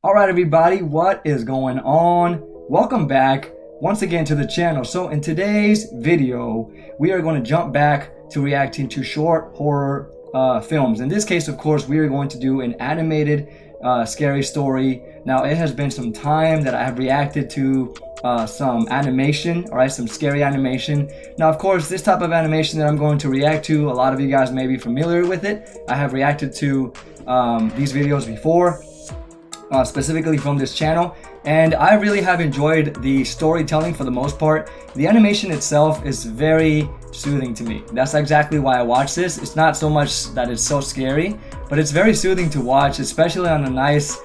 Alright everybody, what is going on? Welcome back once again to the channel. So in today's video, we are going to jump back to reacting to short horror films. In this case, of course, we are going to do an animated scary story. Now, it has been some time that I have reacted to some animation, alright, some scary animation. Now, of course, this type of animation that I'm going to react to, a lot of you guys may be familiar with it. I have reacted to these videos before. Specifically from this channel, and I really have enjoyed the storytelling for the most part. The animation itself is very soothing to me. That's exactly why I watch this. It's not so much that it's so scary, but it's very soothing to watch, especially on a nice,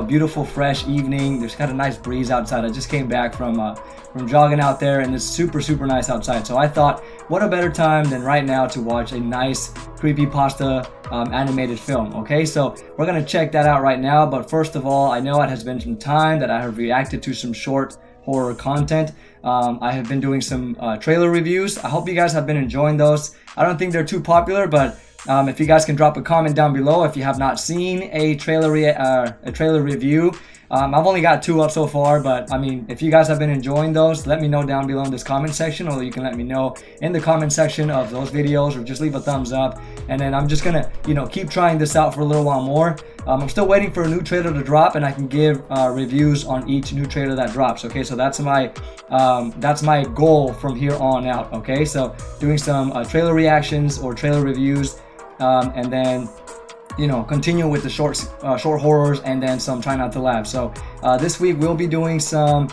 beautiful fresh evening. There's kind of nice breeze outside. I just came back from jogging out there, and it's super nice outside. So I thought, what a better time than right now to watch a nice creepypasta animated film. Okay, so we're gonna check that out right now. But first of all, I know it has been some time that I have reacted to some short horror content. I have been doing some trailer reviews. I hope you guys have been enjoying those. I don't think they're too popular, but if you guys can drop a comment down below if you have not seen a trailer review. I've only got 2 up so far, but I mean, if you guys have been enjoying those, let me know down below in this comment section, or you can let me know in the comment section of those videos, or just leave a thumbs up. And then I'm just gonna, keep trying this out for a little while more. I'm still waiting for a new trailer to drop, and I can give reviews on each new trailer that drops. Okay, so that's my goal from here on out. Okay, so doing some trailer reactions or trailer reviews, and then continue with the short horrors, and then some try not to laugh. So this week we'll be doing some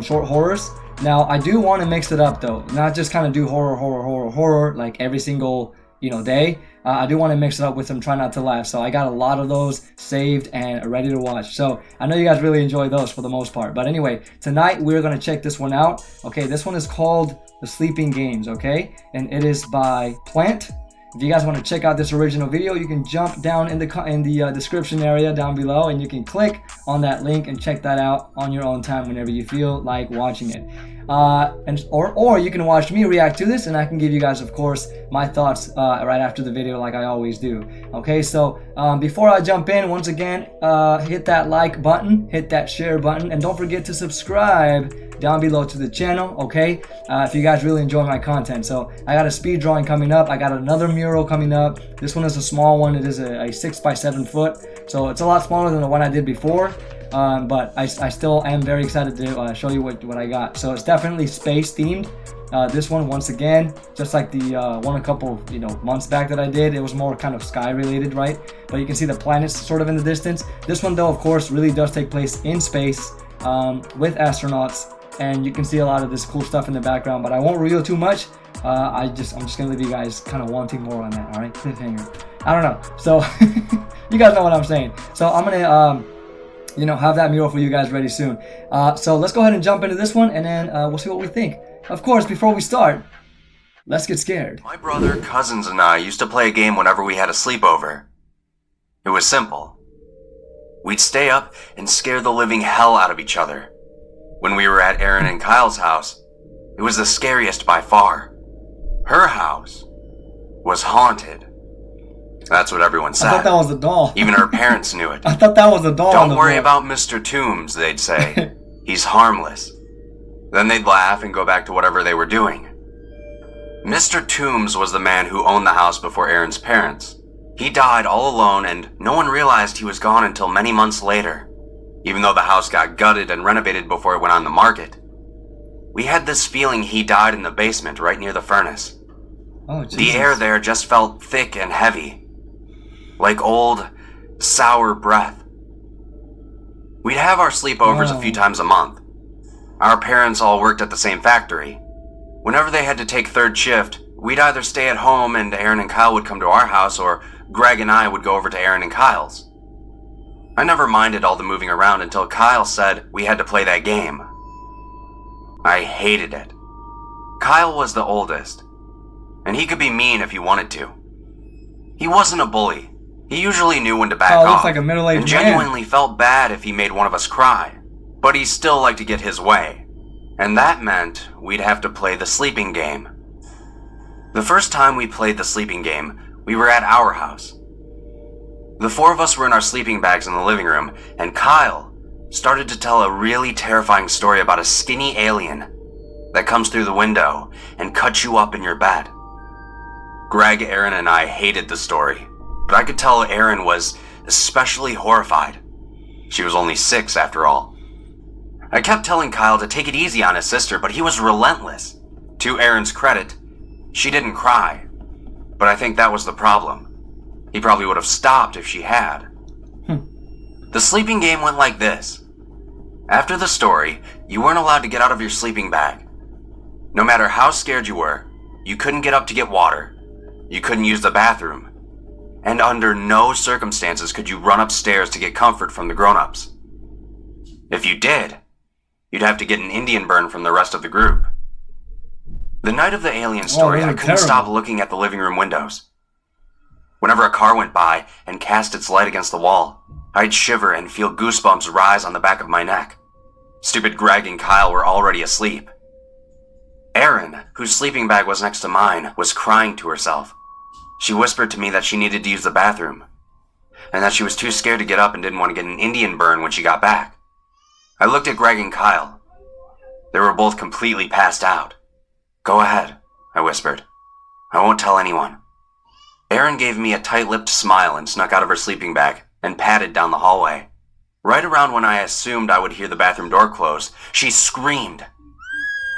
short horrors. Now I do want to mix it up though, not just kind of do horror like every single day. I do want to mix it up with some try not to laugh. So I got a lot of those saved and ready to watch. So I know you guys really enjoy those for the most part. But anyway, tonight we're gonna check this one out. Okay, this one is called The Sleeping Games. Okay, and it is by Plant. If you guys want to check out this original video, you can jump down in the description area down below, and you can click on that link and check that out on your own time whenever you feel like watching it. Or you can watch me react to this, and I can give you guys, of course, my thoughts right after the video, like I always do. Okay, so before I jump in, once again, hit that like button, hit that share button, and don't forget to subscribe down below to the channel. Okay, if you guys really enjoy my content. So I got a speed drawing coming up. I got another mural coming up. This one is a small one. It is a 6 by 7 foot, so it's a lot smaller than the one I did before. But I still am very excited to show you what I got. So it's definitely space themed. This one, once again, just like the one a couple months back that I did, it was more kind of sky related, right? But you can see the planets sort of in the distance. This one though, of course, really does take place in space with astronauts, and you can see a lot of this cool stuff in the background. But I won't reveal too much. I'm just gonna leave you guys kind of wanting more on that. All right, cliffhanger. I don't know. So you guys know what I'm saying. So I'm gonna have that mural for you guys ready soon. So let's go ahead and jump into this one, and then we'll see what we think. Of course, before we start, let's get scared. My brother, cousins, and I used to play a game whenever we had a sleepover. It was simple. We'd stay up and scare the living hell out of each other. When we were at Aaron and Kyle's house, it was the scariest by far. Her house was haunted. That's what everyone said. I thought that was a doll. Even her parents knew it. I thought that was a doll. Don't worry about Mr. Toombs, they'd say. He's harmless. Then they'd laugh and go back to whatever they were doing. Mr. Toombs was the man who owned the house before Aaron's parents. He died all alone, and no one realized he was gone until many months later, even though the house got gutted and renovated before it went on the market. We had this feeling he died in the basement right near the furnace. Oh, Jesus. The air there just felt thick and heavy, like old, sour breath. We'd have our sleepovers a few times a month. Our parents all worked at the same factory. Whenever they had to take third shift, we'd either stay at home and Aaron and Kyle would come to our house, or Greg and I would go over to Aaron and Kyle's. I never minded all the moving around until Kyle said we had to play that game. I hated it. Kyle was the oldest, and he could be mean if he wanted to. He wasn't a bully. He usually knew when to back off, looks like a middle-aged and genuinely felt bad if he made one of us cry. But he still liked to get his way, and that meant we'd have to play the sleeping game. The first time we played the sleeping game, we were at our house. The four of us were in our sleeping bags in the living room, and Kyle started to tell a really terrifying story about a skinny alien that comes through the window and cuts you up in your bed. Greg, Aaron, and I hated the story, but I could tell Aaron was especially horrified. She was only 6 after all. I kept telling Kyle to take it easy on his sister, but he was relentless. To Aaron's credit, she didn't cry, but I think that was the problem. He probably would have stopped if she had. The sleeping game went like this. After the story, you weren't allowed to get out of your sleeping bag. No matter how scared you were, you couldn't get up to get water. You couldn't use the bathroom. And under no circumstances could you run upstairs to get comfort from the grown-ups. If you did, you'd have to get an Indian burn from the rest of the group. The night of the alien story, I couldn't stop looking at the living room windows. Whenever a car went by and cast its light against the wall, I'd shiver and feel goosebumps rise on the back of my neck. Stupid Greg and Kyle were already asleep. Erin, whose sleeping bag was next to mine, was crying to herself. She whispered to me that she needed to use the bathroom, and that she was too scared to get up and didn't want to get an Indian burn when she got back. I looked at Greg and Kyle. They were both completely passed out. "Go ahead," I whispered. "I won't tell anyone." Erin gave me a tight-lipped smile and snuck out of her sleeping bag and padded down the hallway. Right around when I assumed I would hear the bathroom door close, she screamed.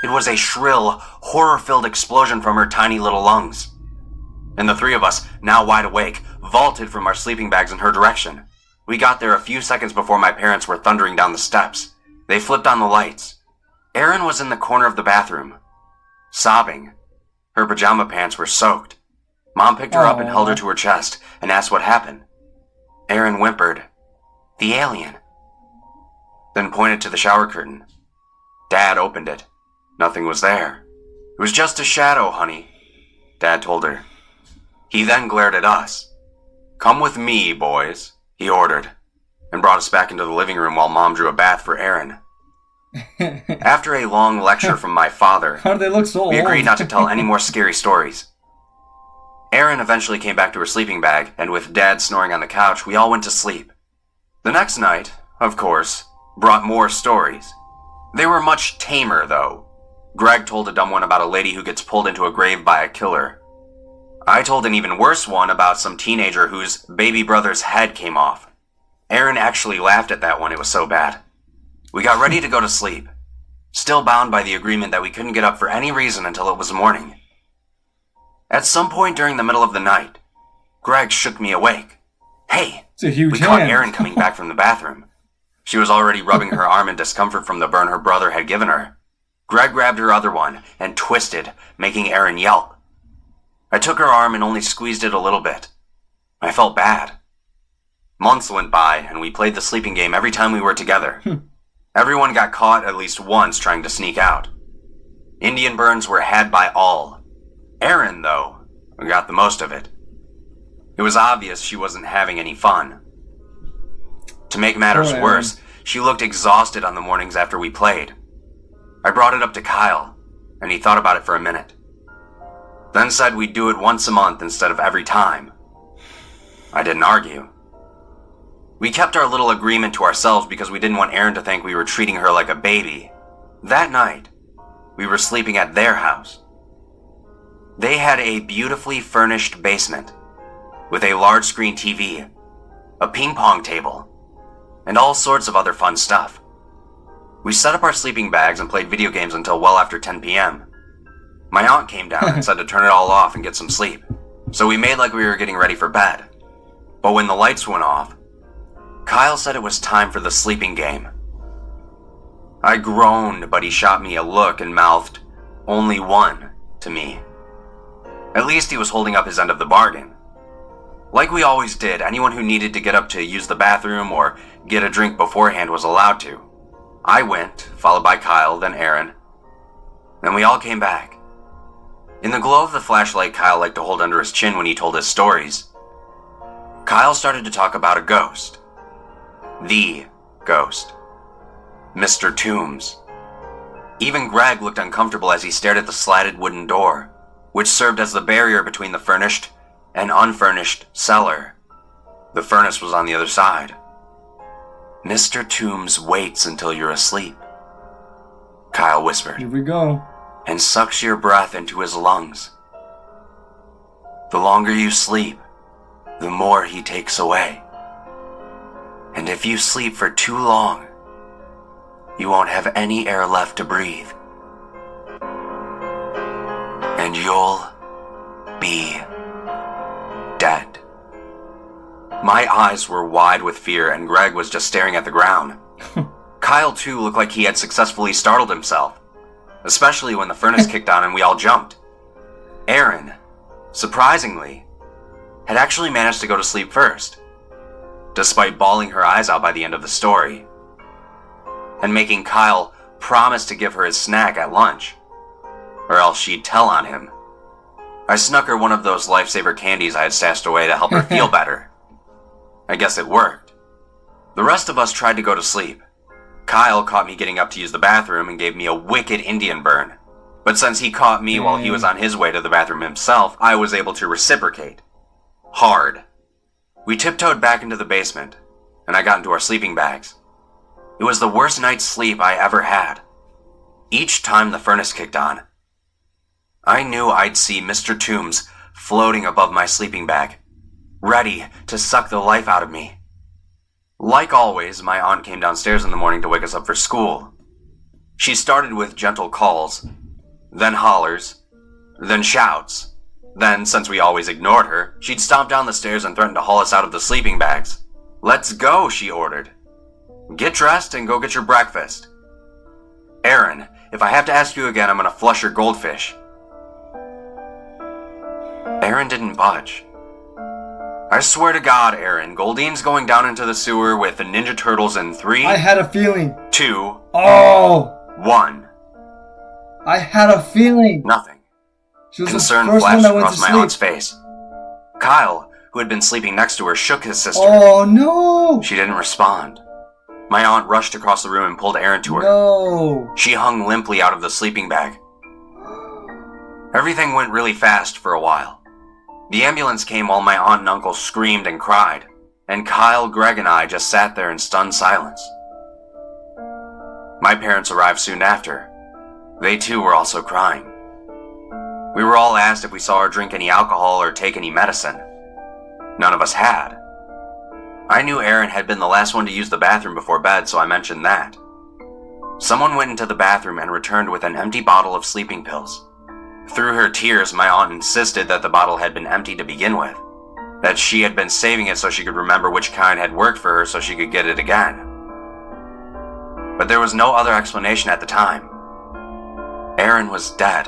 It was a shrill, horror-filled explosion from her tiny little lungs. And the three of us, now wide awake, vaulted from our sleeping bags in her direction. We got there a few seconds before my parents were thundering down the steps. They flipped on the lights. Erin was in the corner of the bathroom, sobbing. Her pajama pants were soaked. Mom picked her up and held her to her chest and asked what happened. Erin whimpered, "The alien," then pointed to the shower curtain. Dad opened it. Nothing was there. "It was just a shadow, honey," Dad told her. He then glared at us. "Come with me, boys," he ordered, and brought us back into the living room while Mom drew a bath for Erin. After a long lecture from my father, How do they look so we agreed old? not to tell any more scary stories. Erin eventually came back to her sleeping bag, and with Dad snoring on the couch, we all went to sleep. The next night, of course, brought more stories. They were much tamer, though. Greg told a dumb one about a lady who gets pulled into a grave by a killer. I told an even worse one about some teenager whose baby brother's head came off. Erin actually laughed at that one, it was so bad. We got ready to go to sleep, still bound by the agreement that we couldn't get up for any reason until it was morning. At some point during the middle of the night, Greg shook me awake. "Hey, It's a huge we caught hand. Erin coming back from the bathroom." She was already rubbing her arm in discomfort from the burn her brother had given her. Greg grabbed her other one and twisted, making Erin yelp. I took her arm and only squeezed it a little bit. I felt bad. Months went by, and we played the sleeping game every time we were together. Everyone got caught at least once trying to sneak out. Indian burns were had by all. Erin, though, got the most of it. It was obvious she wasn't having any fun. To make matters worse, she looked exhausted on the mornings after we played. I brought it up to Kyle, and he thought about it for a minute. Then said we'd do it once a month instead of every time. I didn't argue. We kept our little agreement to ourselves because we didn't want Erin to think we were treating her like a baby. That night, we were sleeping at their house. They had a beautifully furnished basement with a large screen TV, a ping pong table, and all sorts of other fun stuff. We set up our sleeping bags and played video games until well after 10 p.m. My aunt came down and said to turn it all off and get some sleep, so we made like we were getting ready for bed. But when the lights went off, Kyle said it was time for the sleeping game. I groaned, but he shot me a look and mouthed, "Only one," to me. At least he was holding up his end of the bargain. Like we always did, anyone who needed to get up to use the bathroom or get a drink beforehand was allowed to. I went, followed by Kyle, then Erin. Then we all came back. In the glow of the flashlight Kyle liked to hold under his chin when he told his stories, Kyle started to talk about a ghost. The ghost. Mr. Toombs. Even Greg looked uncomfortable as he stared at the slatted wooden door, which served as the barrier between the furnished and unfurnished cellar. The furnace was on the other side. "Mr. Toombs waits until you're asleep," Kyle whispered, Here we go. "and sucks your breath into his lungs. The longer you sleep, the more he takes away. And if you sleep for too long, you won't have any air left to breathe. And you'll be dead." My eyes were wide with fear, and Greg was just staring at the ground. Kyle, too, looked like he had successfully startled himself, especially when the furnace kicked on and we all jumped. Erin, surprisingly, had actually managed to go to sleep first, despite bawling her eyes out by the end of the story, and making Kyle promise to give her his snack at lunch, or else she'd tell on him. I snuck her one of those lifesaver candies I had stashed away to help her feel better. I guess it worked. The rest of us tried to go to sleep. Kyle caught me getting up to use the bathroom and gave me a wicked Indian burn. But since he caught me while he was on his way to the bathroom himself, I was able to reciprocate. Hard. We tiptoed back into the basement, and I got into our sleeping bags. It was the worst night's sleep I ever had. Each time the furnace kicked on, I knew I'd see Mr. Toombs floating above my sleeping bag, ready to suck the life out of me. Like always, my aunt came downstairs in the morning to wake us up for school. She started with gentle calls, then hollers, then shouts. Then, since we always ignored her, she'd stomp down the stairs and threaten to haul us out of the sleeping bags. "Let's go," she ordered. "Get dressed and go get your breakfast. Erin, if I have to ask you again, I'm gonna flush your goldfish." Erin didn't budge. "I swear to God, Erin, Goldine's going down into the sewer with the Ninja Turtles in 3, I had a feeling. 2, Oh, 1. I had a feeling. Nothing. She was Concern the first one flashed that went to across my sleep. aunt's face. Kyle, who had been sleeping next to her, shook his sister. Oh no! She didn't respond. My aunt rushed across the room and pulled Erin to her. No! She hung limply out of the sleeping bag. Everything went really fast for a while. The ambulance came while my aunt and uncle screamed and cried, and Kyle, Greg, and I just sat there in stunned silence. My parents arrived soon after. They too were also crying. We were all asked if we saw her drink any alcohol or take any medicine. None of us had. I knew Erin had been the last one to use the bathroom before bed, so I mentioned that. Someone went into the bathroom and returned with an empty bottle of sleeping pills. Through her tears, my aunt insisted that the bottle had been empty to begin with, that she had been saving it so she could remember which kind had worked for her so she could get it again. But there was no other explanation at the time. Erin was dead.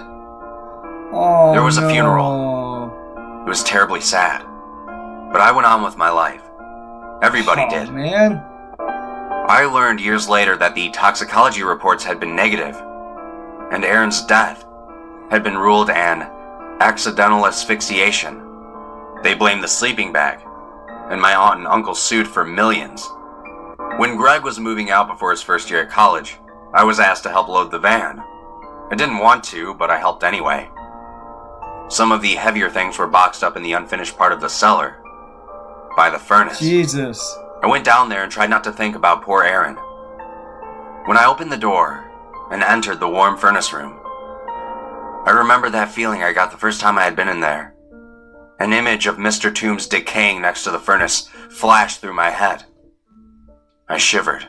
Oh, There was a no. funeral. It was terribly sad. But I went on with my life. Everybody Oh, did. man. I learned years later that the toxicology reports had been negative, and Erin's death had been ruled an accidental asphyxiation. They blamed the sleeping bag, and my aunt and uncle sued for millions. When Greg was moving out before his first year at college, I was asked to help load the van. I didn't want to, but I helped anyway. Some of the heavier things were boxed up in the unfinished part of the cellar, by the furnace. Jesus. I went down there and tried not to think about poor Erin. When I opened the door and entered the warm furnace room, I remember that feeling I got the first time I had been in there. An image of Mr. Toombs decaying next to the furnace flashed through my head. I shivered.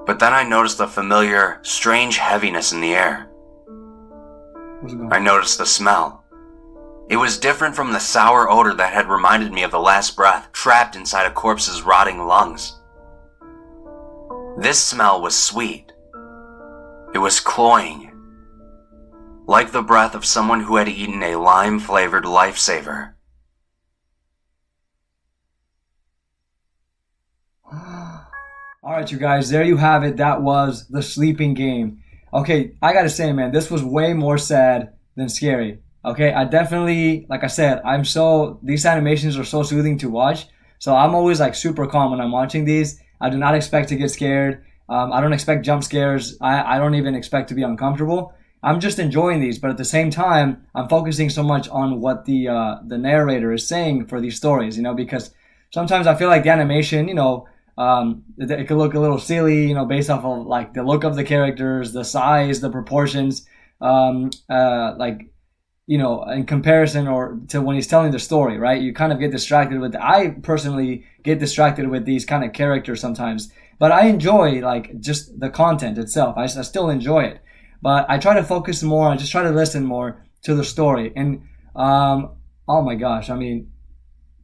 But then I noticed the familiar, strange heaviness in the air. What's going on? I noticed the smell. It was different from the sour odor that had reminded me of the last breath trapped inside a corpse's rotting lungs. This smell was sweet. It was cloying, like the breath of someone who had eaten a lime-flavored lifesaver. Alright, you guys, there you have it. That was The Sleeping Game. Okay, I gotta say, man, this was way more sad than scary. Okay, I definitely, like I said, these animations are so soothing to watch. So I'm always like super calm when I'm watching these. I do not expect to get scared. I don't expect jump scares. I don't even expect to be uncomfortable. I'm just enjoying these, but at the same time, I'm focusing so much on what the narrator is saying for these stories, because sometimes I feel like the animation, it could look a little silly, based off of like the look of the characters, the size, the proportions, like, in comparison or to when he's telling the story, right? You kind of get distracted with, I personally get distracted with these kind of characters sometimes, but I enjoy like just the content itself. I still enjoy it, but I try to focus more. I just try to listen more to the story. And, oh my gosh, I mean,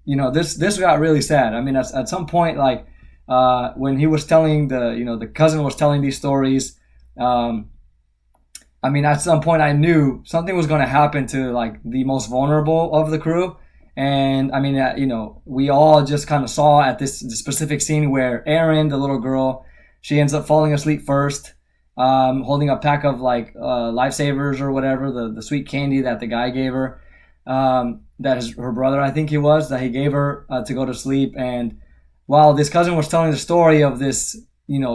this got really sad. I mean, at some point, like, when he was telling the cousin was telling these stories, I mean, at some point I knew something was going to happen to like the most vulnerable of the crew. And I mean, we all just kind of saw at this specific scene where Erin, the little girl, she ends up falling asleep first, holding a pack of like lifesavers or whatever, the sweet candy that the guy gave her, that is her brother, I think he was, that he gave her to go to sleep. And while this cousin was telling the story of this,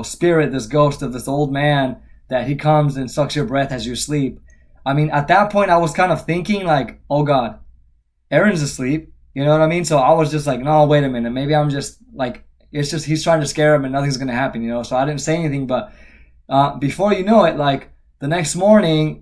spirit, this ghost of this old man, that he comes and sucks your breath as you sleep. I mean, at that point, I was kind of thinking like, oh God, Erin's asleep. You know what I mean? So I was just like, no, wait a minute. Maybe I'm just like, it's just he's trying to scare him and nothing's going to happen, So I didn't say anything. But before you know it, like the next morning,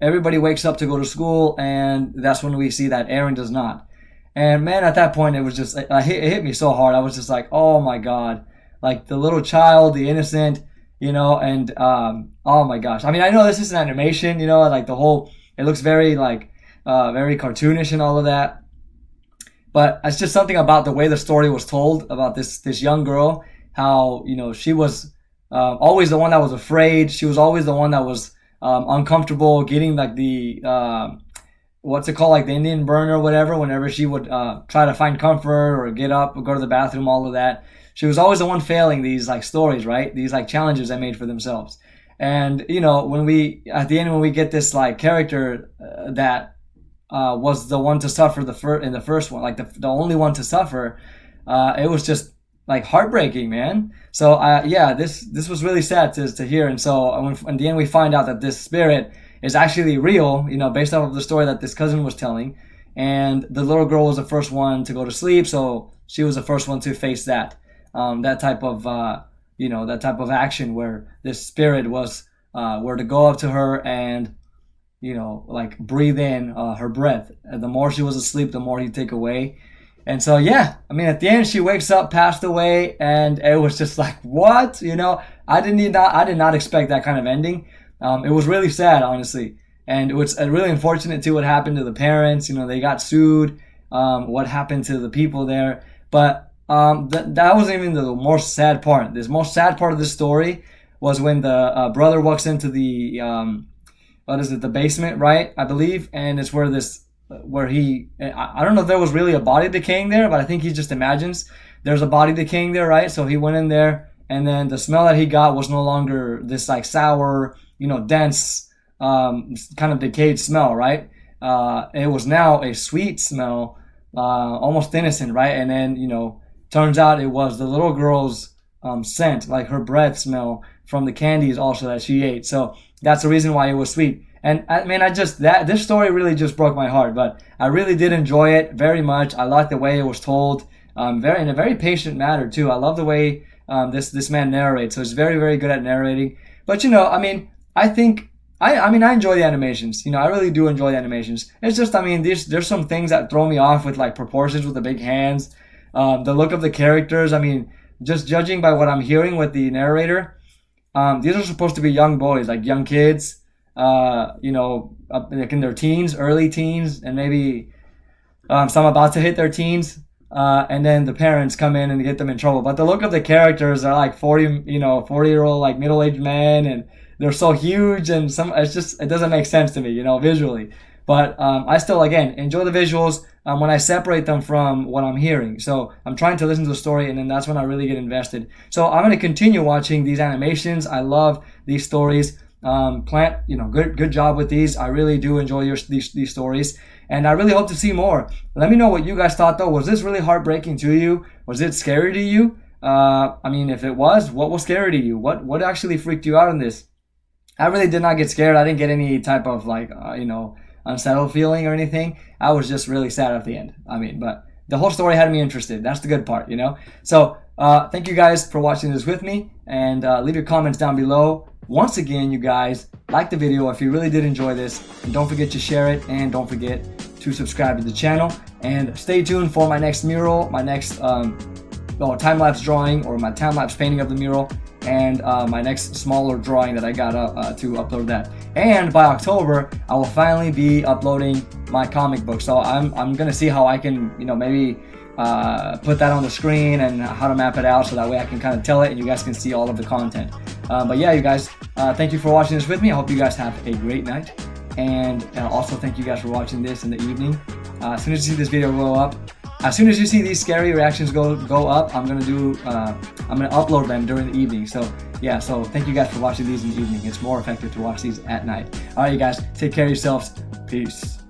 everybody wakes up to go to school. And that's when we see that Erin does not. And man, at that point, it was just, it hit me so hard. I was just like, oh my God. Like the little child, the innocent, and oh my gosh. I mean, I know this is an animation, like it looks very like, very cartoonish and all of that. But it's just something about the way the story was told about this young girl, how, she was always the one that was afraid. She was always the one that was uncomfortable getting like the, what's it called, like the Indian burn or whatever, whenever she would try to find comfort or get up or go to the bathroom, all of that. She was always the one failing these like stories, right? These like challenges they made for themselves. And, when we get this like character that was the one to suffer in the first one, like the only one to suffer, it was just like heartbreaking, man. So this was really sad to hear. And so in the end we find out that this spirit is actually real, based off of the story that this cousin was telling. And the little girl was the first one to go to sleep, so she was the first one to face that. That type of action where this spirit were to go up to her and, like breathe in her breath. And the more she was asleep, the more he'd take away. And so, I mean, at the end, she wakes up, passed away, and it was just like, what? I did not expect that kind of ending. It was really sad, honestly. And it was really unfortunate too what happened to the parents. They got sued. What happened to the people there. But that wasn't even the most sad part. This most sad part of the story was when the brother walks into the the basement, right? I believe, and it's where I don't know if there was really a body decaying there, but I think he just imagines there's a body decaying there, right? So he went in there, and then the smell that he got was no longer this like sour, dense, kind of decayed smell, right? It was now a sweet smell, almost innocent, right? And then turns out it was the little girl's scent, like her breath smell from the candies also that she ate. So that's the reason why it was sweet. And I mean, this story really just broke my heart, but I really did enjoy it very much. I liked the way it was told, in a very patient manner too. I love the way this man narrates. So he's very, very good at narrating. But I mean, I think I enjoy the animations. I really do enjoy the animations. It's just, I mean, there's some things that throw me off with like proportions with the big hands. The look of the characters, I mean, just judging by what I'm hearing with the narrator, these are supposed to be young boys, like young kids, like in their teens, early teens, and maybe some about to hit their teens, and then the parents come in and get them in trouble. But the look of the characters are like 40-year-old, like middle-aged men, and they're so huge, and it doesn't make sense to me, visually. But I still, again, enjoy the visuals when I separate them from what I'm hearing. So I'm trying to listen to the story, and then that's when I really get invested. So I'm going to continue watching these animations. I love these stories. Plant, good job with these. I really do enjoy these stories, and I really hope to see more. Let me know what you guys thought, though. Was this really heartbreaking to you? Was it scary to you? I mean, if it was, what was scary to you? What actually freaked you out in this? I really did not get scared. I didn't get any type of like, unsettled feeling or anything. I was just really sad at the end. I mean, but the whole story had me interested. That's the good part, you know? So, thank you guys for watching this with me, and leave your comments down below. Once again, you guys, like the video if you really did enjoy this, and don't forget to share it, and don't forget to subscribe to the channel, and stay tuned for my next mural, my next time-lapse drawing, or my time-lapse painting of the mural, and my next smaller drawing that I got to upload that. And by October, I will finally be uploading my comic book. So I'm gonna see how I can, maybe put that on the screen and how to map it out, so that way I can kind of tell it and you guys can see all of the content. But yeah, you guys, thank you for watching this with me. I hope you guys have a great night, and also thank you guys for watching this in the evening. As soon as you see this video go up, as soon as you see these scary reactions go up, I'm gonna upload them during the evening. So yeah, so thank you guys for watching these in the evening. It's more effective to watch these at night. All right, you guys, take care of yourselves. Peace.